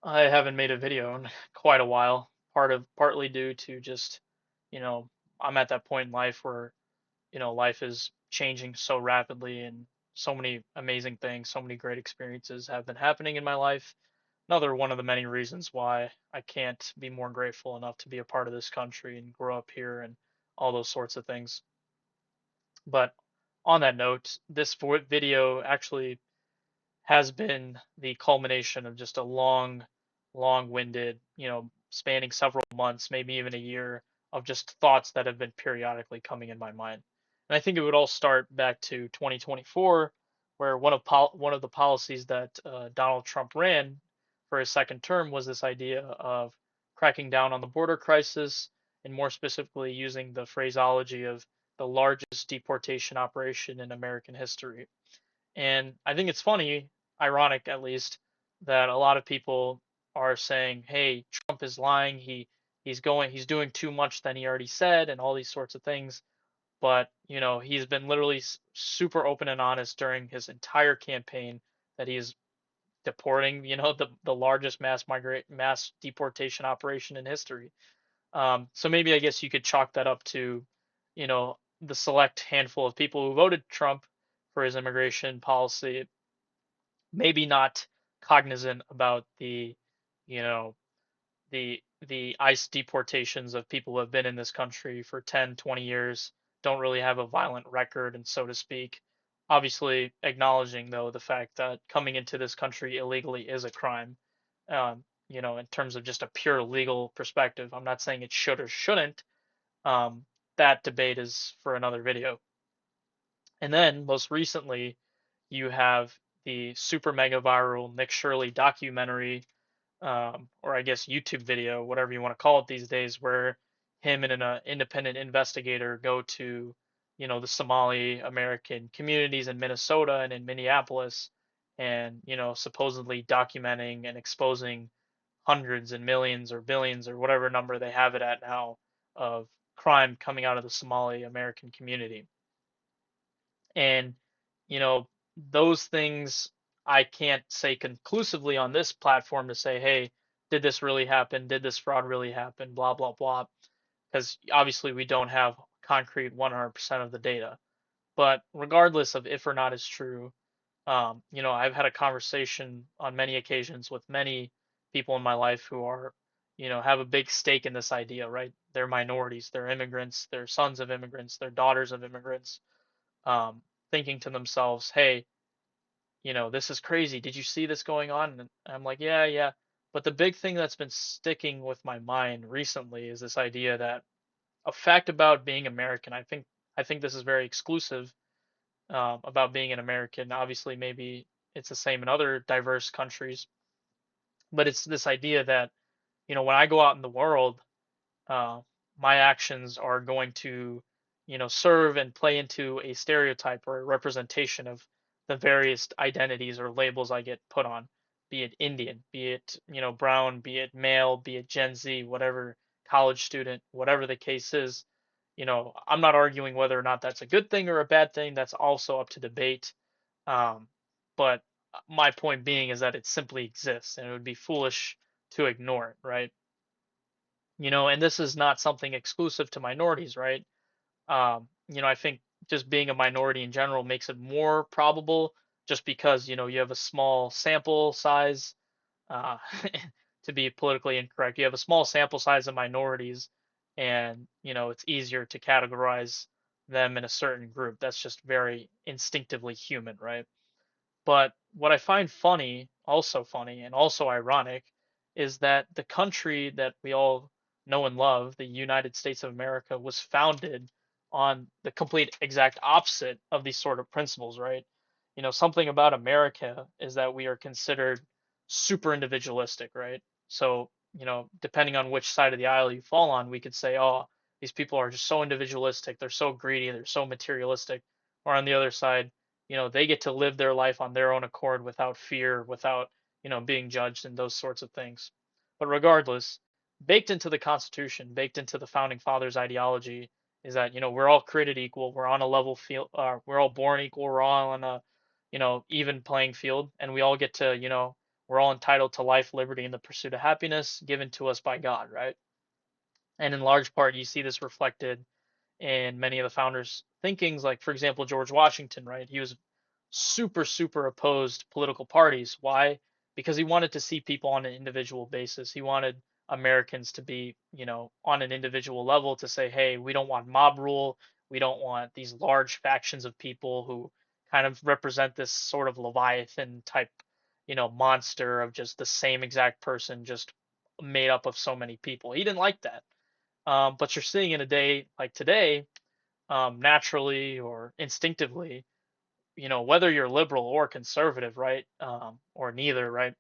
I haven't made a video in quite a while. Partly due to just, you know, I'm at that point in life where, life is changing so rapidly and so many amazing things, so many great experiences have been happening in my life. Another one of the many reasons why I can't be more grateful enough to be a part of this country and grow up here and all those sorts of things. But on that note, this video actually has been the culmination of just a long-winded, spanning several months, maybe even a year of just thoughts that have been periodically coming in my mind. And I think it would all start back to 2024, where one of the policies that Donald Trump ran for his second term was this idea of cracking down on the border crisis, and more specifically using the phraseology of the largest deportation operation in American history. And I think it's funny, ironic at least, that a lot of people are saying, "Hey, Trump is lying. He's doing too much than he already said, and all these sorts of things." But he's been literally super open and honest during his entire campaign that he is deporting, the largest mass deportation operation in history. So maybe I guess you could chalk that up to, the select handful of people who voted Trump for his immigration policy, maybe not cognizant about you know, the ICE deportations of people who have been in this country for 10, 20 years, don't really have a violent record, and so to speak. Obviously, acknowledging though the fact that coming into this country illegally is a crime. In terms of just a pure legal perspective. I'm not saying it should or shouldn't. Um, that debate is for another video. And then most recently, you have the super mega viral Nick Shirley documentary, or I guess YouTube video, whatever you want to call it these days, where him and an independent investigator go to, the Somali American communities in Minnesota and in Minneapolis, and supposedly documenting and exposing hundreds and millions or billions or whatever number they have it at now of crime coming out of the Somali American community. And, you know, those things I can't say conclusively on this platform to say, hey, did this really happen? Did this fraud really happen? Blah, blah, blah. Because obviously we don't have concrete 100% of the data. But regardless of if or not it's true, I've had a conversation on many occasions with many people in my life who are, have a big stake in this idea, right? They're minorities, they're immigrants, they're sons of immigrants, they're daughters of immigrants, thinking to themselves, hey, this is crazy. Did you see this going on? And I'm like, yeah, yeah. But the big thing that's been sticking with my mind recently is this idea that a fact about being American, I think this is very exclusive, about being an American. Obviously, maybe it's the same in other diverse countries, but it's this idea that, when I go out in the world, uh, my actions are going to, serve and play into a stereotype or a representation of the various identities or labels I get put on, be it Indian, be it, brown, be it male, be it Gen Z, whatever, college student, whatever the case is. I'm not arguing whether or not that's a good thing or a bad thing. That's also up to debate. Um, but my point being is that it simply exists and it would be foolish to ignore it, right? And this is not something exclusive to minorities, right? I think just being a minority in general makes it more probable just because, you have a small sample size, uh, to be politically incorrect. You have a small sample size of minorities, and, it's easier to categorize them in a certain group. That's just very instinctively human, right? But what I find funny, and also ironic, is that the country that we all know and love, the United States of America, was founded on the complete exact opposite of these sort of principles, right? Something about America is that we are considered super individualistic, right? So, depending on which side of the aisle you fall on, we could say, oh, these people are just so individualistic, they're so greedy, they're so materialistic. Or on the other side, they get to live their life on their own accord without fear, without, being judged and those sorts of things. But regardless, baked into the Constitution, baked into the founding fathers' ideology is that, we're all created equal, we're on a level field, we're all born equal, we're all on a, even playing field, and we all get to, we're all entitled to life, liberty, and the pursuit of happiness given to us by God, right? And in large part, you see this reflected in many of the founders' thinkings, like, for example, George Washington, right? He was super opposed political parties. Why? Because he wanted to see people on an individual basis. He wanted Americans to be, on an individual level to say, hey, we don't want mob rule. We don't want these large factions of people who kind of represent this sort of Leviathan type, monster of just the same exact person, just made up of so many people. He didn't like that. But you're seeing in a day like today, naturally or instinctively, whether you're liberal or conservative, right, or neither, right?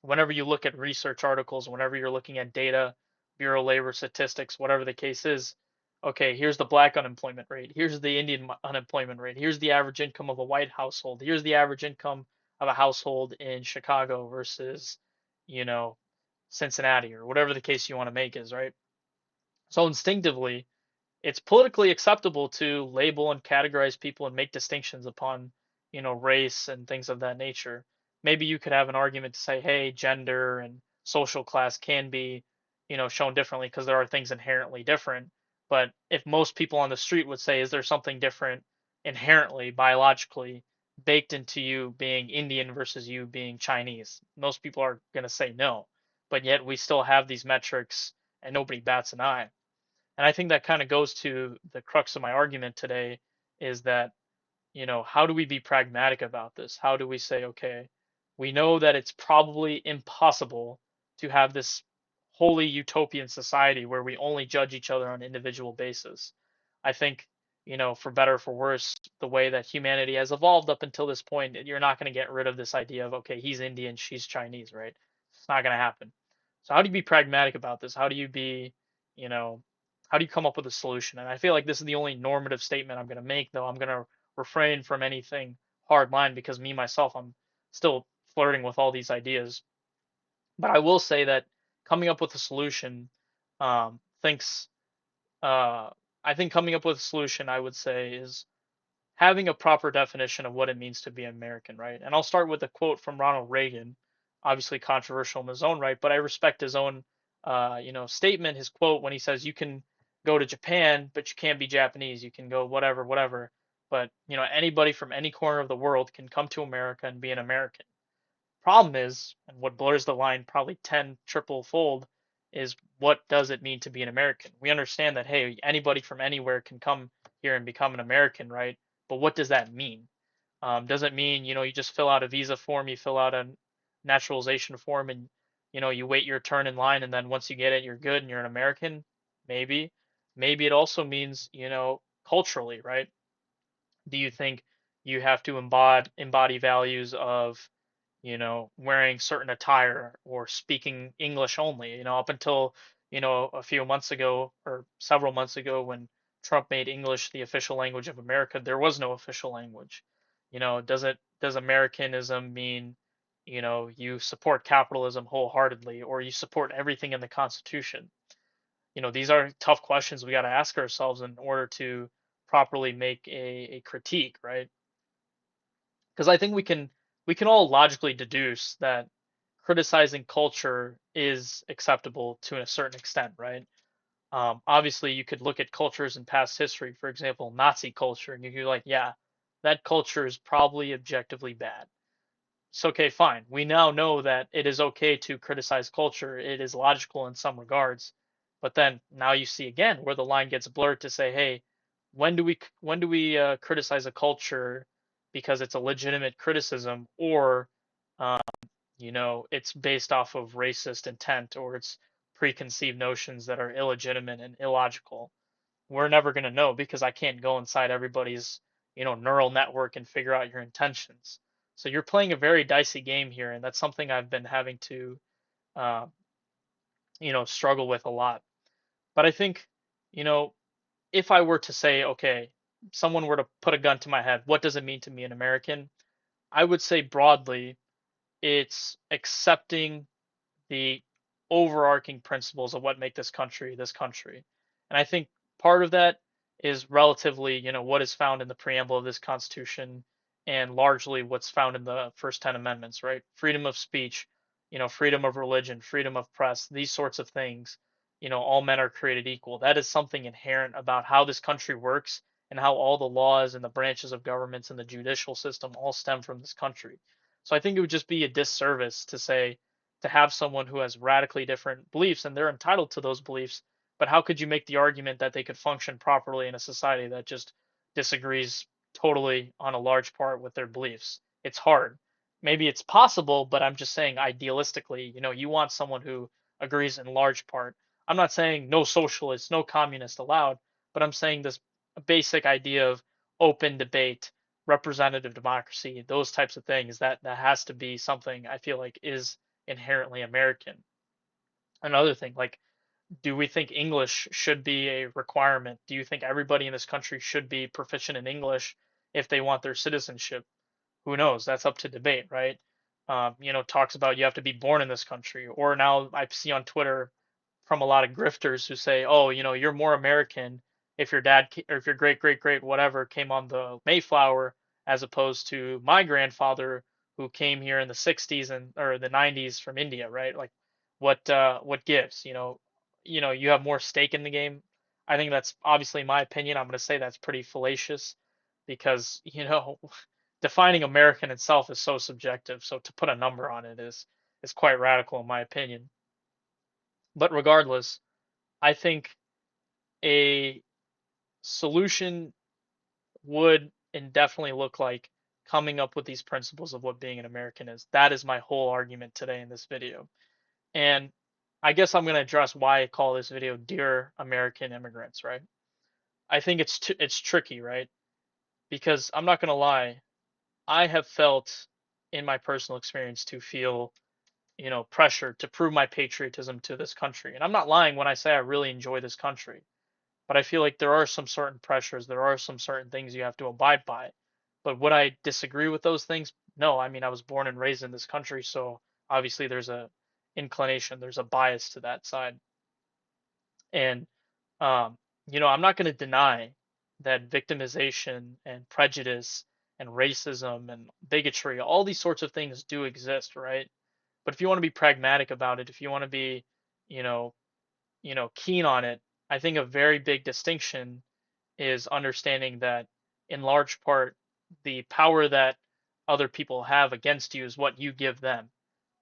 Whenever you look at research articles, whenever you're looking at data, Bureau of Labor Statistics, whatever the case is, okay, here's the black unemployment rate, here's the Indian unemployment rate, here's the average income of a white household, here's the average income of a household in Chicago versus, you know, Cincinnati or whatever the case you want to make is, right? So instinctively, it's politically acceptable to label and categorize people and make distinctions upon, race and things of that nature. Maybe you could have an argument to say, hey, gender and social class can be, shown differently because there are things inherently different. But if most people on the street would say, is there something different inherently, biologically, baked into you being Indian versus you being Chinese? Most people are going to say no. But yet we still have these metrics and nobody bats an eye. And I think that kind of goes to the crux of my argument today is that, how do we be pragmatic about this? How do we say, okay, we know that it's probably impossible to have this wholly utopian society where we only judge each other on an individual basis. I think, for better or for worse, the way that humanity has evolved up until this point, you're not going to get rid of this idea of, okay, he's Indian, she's Chinese, right? It's not going to happen. So how do you be pragmatic about this? How do you be, you know, how do you come up with a solution? And I feel like this is the only normative statement I'm going to make, though I'm going to refrain from anything hard line because me myself, I'm still flirting with all these ideas. But I will say that coming up with a solution, thinks I think coming up with a solution, I would say, is having a proper definition of what it means to be American, right? And I'll start with a quote from Ronald Reagan, obviously controversial in his own right, but I respect his own, statement, his quote when he says, "You can go to Japan, but you can't be Japanese. You can go whatever, but anybody from any corner of the world can come to America and be an American." Problem is, and what blurs the line probably 10 triple fold, is what does it mean to be an American? We understand that, hey, anybody from anywhere can come here and become an American, right? But what does that mean? Does it mean, you just fill out a visa form, you fill out a naturalization form, and, you wait your turn in line, and then once you get it, you're good and you're an American? Maybe. Maybe it also means, culturally, right? Do you think you have to embody values of wearing certain attire or speaking English only. Up until, a few months ago or several months ago when Trump made English the official language of America, there was no official language. Does Americanism mean, you support capitalism wholeheartedly or you support everything in the Constitution? These are tough questions we got to ask ourselves in order to properly make a critique, right? Because I think we can all logically deduce that criticizing culture is acceptable to a certain extent, right? Obviously, you could look at cultures in past history, for example, Nazi culture, and you'd be like, yeah, that culture is probably objectively bad. It's okay, fine. We now know that it is okay to criticize culture. It is logical in some regards. But then now you see again where the line gets blurred to say, hey, when do we criticize a culture because it's a legitimate criticism or it's based off of racist intent or it's preconceived notions that are illegitimate and illogical. We're never going to know because I can't go inside everybody's, neural network and figure out your intentions. So you're playing a very dicey game here, and that's something I've been having to, uh, struggle with a lot. But I think, you know, if I were to say, okay, someone were to put a gun to my head, what does it mean to be an American? I would say broadly, it's accepting the overarching principles of what make this country this country. And I think part of that is relatively, what is found in the preamble of this Constitution and largely what's found in the first 10 amendments, right? Freedom of speech, freedom of religion, freedom of press, these sorts of things, all men are created equal. That is something inherent about how this country works and how all the laws and the branches of governments and the judicial system all stem from this country. So I think it would just be a disservice to say to have someone who has radically different beliefs, and they're entitled to those beliefs, but how could you make the argument that they could function properly in a society that just disagrees totally on a large part with their beliefs? It's hard. Maybe it's possible, but I'm just saying idealistically, you want someone who agrees in large part. I'm not saying no socialist, no communist allowed, but I'm saying this basic idea of open debate, representative democracy, those types of things, that has to be something I feel like is inherently American. Another thing, like, do we think English should be a requirement? Do you think everybody in this country should be proficient in English if they want their citizenship? Who knows? That's up to debate, right? Talks about you have to be born in this country. Or now I see on Twitter from a lot of grifters who say, oh, you're more American if your dad or if your great great great whatever came on the Mayflower as opposed to my grandfather who came here in the 60s and or the 90s from India, right? Like what gives, you have more stake in the game. I think that's obviously my opinion. I'm going to say that's pretty fallacious because, defining American itself is so subjective. So to put a number on it is quite radical in my opinion. But regardless, I think a solution would and definitely look like coming up with these principles of what being an American is. That is my whole argument today in this video. And I guess I'm going to address why I call this video Dear American Immigrants, right? I think it's tricky, right? Because I'm not going to lie, I have felt in my personal experience to feel, pressure to prove my patriotism to this country. And I'm not lying when I say I really enjoy this country. But I feel like there are some certain pressures, there are some certain things you have to abide by. But would I disagree with those things? No, I mean I was born and raised in this country, so obviously there's a inclination, there's a bias to that side. And I'm not going to deny that victimization and prejudice and racism and bigotry, all these sorts of things do exist, right? But if you want to be pragmatic about it, if you want to be, you know, keen on it, I think a very big distinction is understanding that in large part the power that other people have against you is what you give them.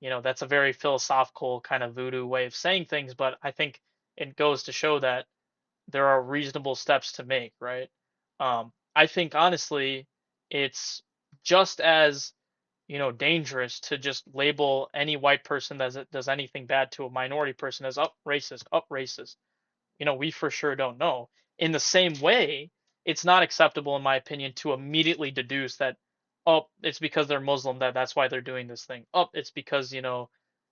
That's a very philosophical kind of voodoo way of saying things, but I think it goes to show that there are reasonable steps to make, right? I think honestly, it's just as dangerous to just label any white person that does anything bad to a minority person as up racist, up racist. We for sure don't know. In the same way, it's not acceptable, in my opinion, to immediately deduce that, oh, it's because they're Muslim that's why they're doing this thing. Oh, it's because,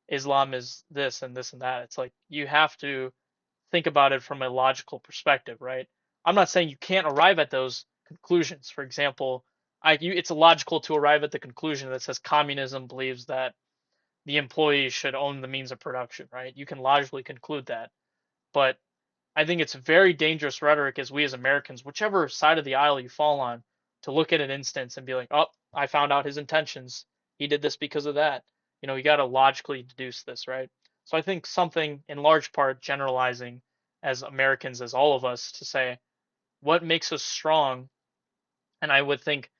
Islam is this and this and that. It's like you have to think about it from a logical perspective, right? I'm not saying you can't arrive at those conclusions. For example, it's illogical to arrive at the conclusion that says communism believes that the employee should own the means of production, right? You can logically conclude that. But I think it's very dangerous rhetoric as we as Americans, whichever side of the aisle you fall on, to look at an instance and be like, oh, I found out his intentions. He did this because of that. You got to logically deduce this, right? So I think something in large part generalizing as Americans, as all of us, to say what makes us strong. And I would think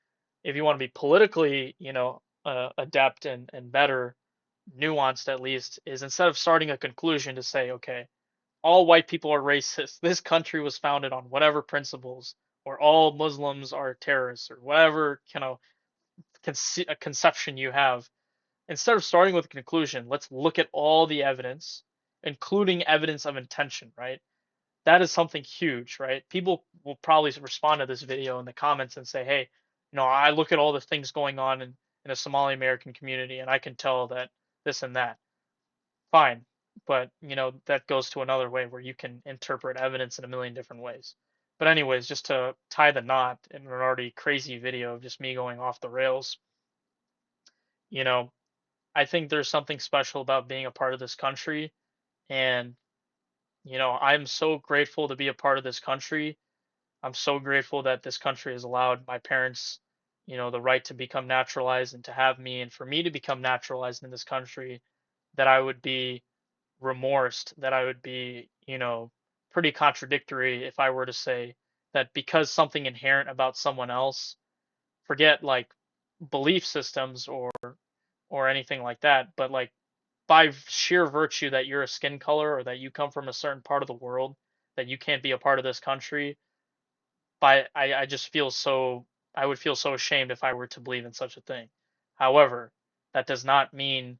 if you want to be politically, adept and better, nuanced at least, is instead of starting a conclusion to say, okay, all white people are racist. This country was founded on whatever principles, or all Muslims are terrorists, or whatever conception you have. Instead of starting with a conclusion, let's look at all the evidence, including evidence of intention, right? That is something huge, right? People will probably respond to this video in the comments and say, hey, I look at all the things going on in the Somali American community and I can tell that this and that. Fine. But, that goes to another way where you can interpret evidence in a million different ways. But anyways, just to tie the knot in an already crazy video of just me going off the rails, you know, I think there's something special about being a part of this country. And, I'm so grateful to be a part of this country. I'm so grateful that this country has allowed my parents, the right to become naturalized and to have me and for me to become naturalized in this country. that I would be remorsed, that I would be, pretty contradictory if I were to say that because something inherent about someone else, forget like belief systems or anything like that, but like by sheer virtue that you're a skin color or that you come from a certain part of the world, that you can't be a part of this country, I just feel so I would feel so ashamed if I were to believe in such a thing. However, that does not mean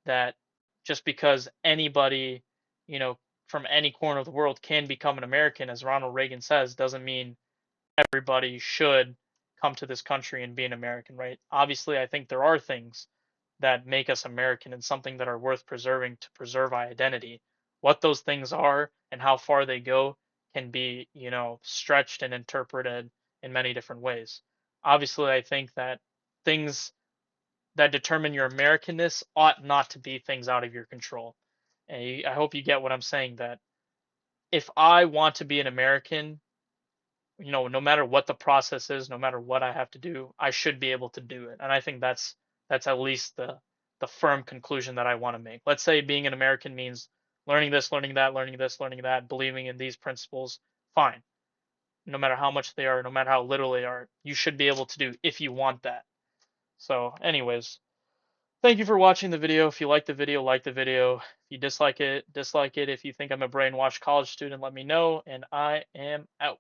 that just because anybody, you know, from any corner of the world can become an American, as Ronald Reagan says, doesn't mean everybody should come to this country and be an American, right? Obviously, I think there are things that make us American and something that are worth preserving to preserve our identity. What those things are and how far they go can be, stretched and interpreted in many different ways. Obviously, I think that things that determine your Americanness ought not to be things out of your control. And I hope you get what I'm saying, that if I want to be an American, no matter what the process is, no matter what I have to do, I should be able to do it. And I think that's at least the firm conclusion that I want to make. Let's say being an American means learning this, learning that, learning this, learning that, believing in these principles. Fine. No matter how much they are, no matter how little they are, you should be able to do if you want that. So, anyways, thank you for watching the video. If you like the video, like the video. If you dislike it, dislike it. If you think I'm a brainwashed college student, let me know. And I am out.